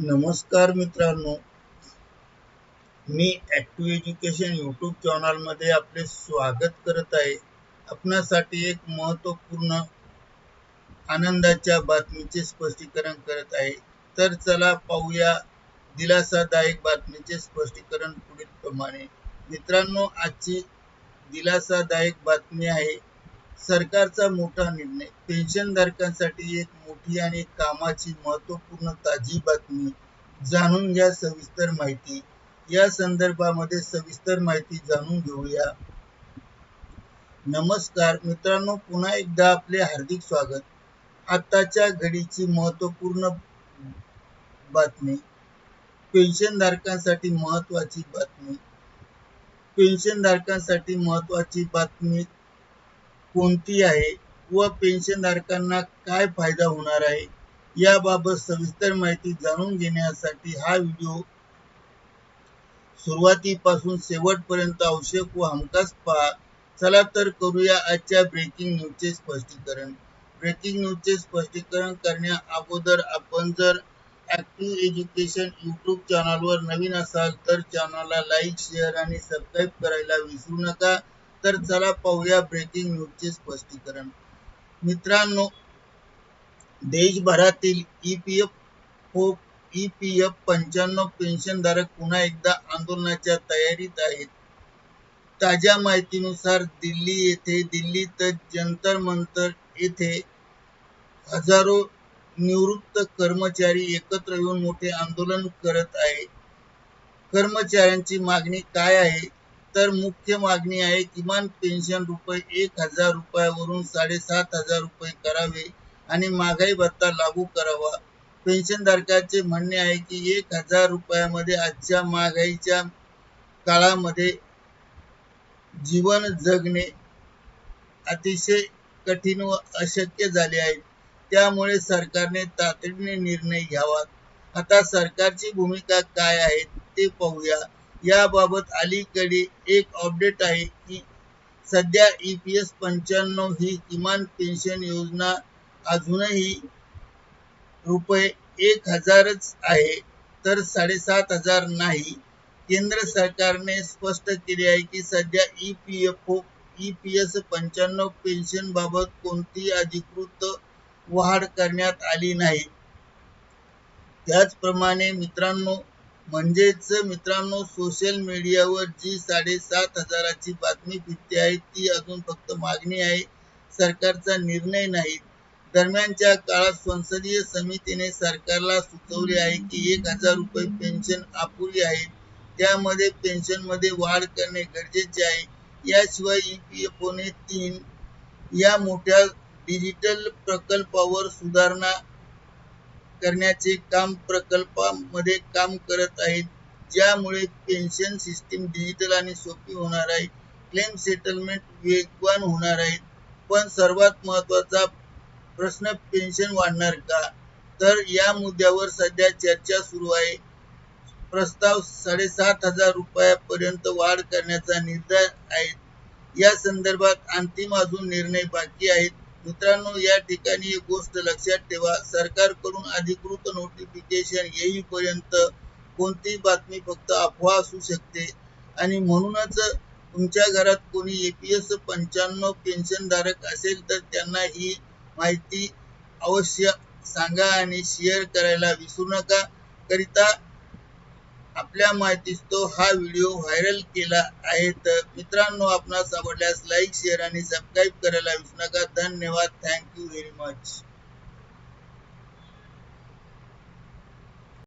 नमस्कार मित्रांनो, मी active education YouTube चॅनलमध्ये आपले स्वागत करत आहे. आपणासाठी एक महत्त्वपूर्ण आनंदाच्या बातमीचे स्पष्टीकरण करत आहे. तर चला पाहूया दिलासादायक बातमीचे स्पष्टीकरण पुढील प्रमाणे. मित्रांनो, आजची दिलासादायक बातमी आहे सरकारचा मोठा निर्णय. पेन्शनधारकांसाठी एक मोठी आणि कामाची महत्त्वपूर्ण ताजी बातमी. जाणून घ्या सविस्तर माहिती. या संदर्भामध्ये सविस्तर माहिती जाणून घेऊया. नमस्कार मित्रांनो, पुन्हा एकदा आपले हार्दिक स्वागत. आताच्या घडीची महत्त्वपूर्ण बातमी. पेन्शनधारकांसाठी महत्त्वाची बातमी. पेन्शनधारकांसाठी महत्त्वाची बातमी कोणती आहे व पेन्शनधारकांना काय फायदा होणार आहे याबाबत सविस्तर माहिती जाणून घेण्यासाठी हा व्हिडिओ सुरुवातीपासून शेवटपर्यंत आवश्यक व हमखास पहा. चला तर करूया आजच्या ब्रेकिंग न्यूजचे स्पष्टीकरण. ब्रेकिंग न्यूजचे स्पष्टीकरण करण्या अगोदर आपण जर ॲक्टिव्ह एज्युकेशन यूट्यूब चॅनलवर नवीन असाल तर चॅनलला लाईक, शेअर आणि सबस्क्राईब करायला विसरू नका. तर चला पाहूया ब्रेकिंग न्यूजचे स्पष्टीकरण. मित्रांनो, देशभरातील EPF 95 पेन्शनधारक पुन्हा एकदा आंदोलनाच्या तयारीत आहेत. ताज्या माहितीनुसार दिल्लीत जंतर मंतर येथे हजारो निवृत्त कर्मचारी एकत्र येऊन मोठे आंदोलन करत आहेत. कर्मचाऱ्यांची मागणी काय आहे तर मुख्य मागणी आहे किमान पेन्शन ₹1000 रुपयावरून 7500 रुपये करावे आणि महागाई भत्ता लागू करावा. पेन्शनधारकांचे म्हणणे आहे की 1000 रुपयामध्ये आजच्या महागाईच्या काळामध्ये जीवन जगणे अतिशय कठीण व अशक्य झाले आहे. त्यामुळे सरकारने तातडीने निर्णय घ्यावा. आता सरकारची भूमिका काय आहे ते पाहूया. याबाबत अलीकडे एक अपडेट आहे की सध्या EPF 95 ही किमान पेन्शन योजना अजूनही ₹1000च आहे तर 7500 नाही. केंद्र सरकारने स्पष्ट केले आहे की सध्या EPF 95 पेन्शनबाबत कोणतीही अधिकृत वाढ करण्यात आली नाही. त्याचप्रमाणे मित्रांनो सोशल मीडियावर जी 7500 ची बातमी फिरते आहे ती अजून फक्त मागणी आहे, सरकारचा निर्णय नाही. दरम्यानच्या काळात संसदीय समितीने सरकारला सुचवले आहे की 1000 रुपये पेन्शन अपुरी आहे. त्यामध्ये पेन्शनमध्ये वाढ करणे गरजेचे आहे. याशिवाय EPFने 3 या मोठ्या डिजिटल प्रकल्पावर सुधारणा करण्याचे प्रकल्पामध्ये काम करत आहेत, ज्यामुळे पेन्शन सिस्टीम डिजिटल आणि सोपी होणार आहे. क्लेम सेटलमेंट वेगवान होणार आहे. पण सर्वात महत्त्वाचा प्रश्न, पेन्शन वाढणार का? तर या मुद्द्यावर सध्या चर्चा सुरू आहे. प्रस्ताव 7500 रुपयापर्यंत वाढ करण्याचा निर्धार आहे. या संदर्भात अंतिम अजून निर्णय बाकी आहेत. मित्रांनो, या ठिकाणी एक गोष्ट लक्षात ठेवा, सरकारकडून अधिकृत नोटिफिकेशन येईपर्यंत कोणतीही बातमी फक्त अफवा असू शकते आणि म्हणूनच तुमच्या घरात कोणी EPF 95 पेन्शनधारक असेल तर त्यांना ही माहिती अवश्य सांगा आणि शेअर करायला विसरू नका. करिता आपल्या माहितीस्तव हा व्हिडिओ व्हायरल केला आहे. तर मित्रांनो, आपणास आवडल्यास लाईक, शेअर आणि सबस्क्राईब करायला विसरू नका. धन्यवाद. Thank you very much.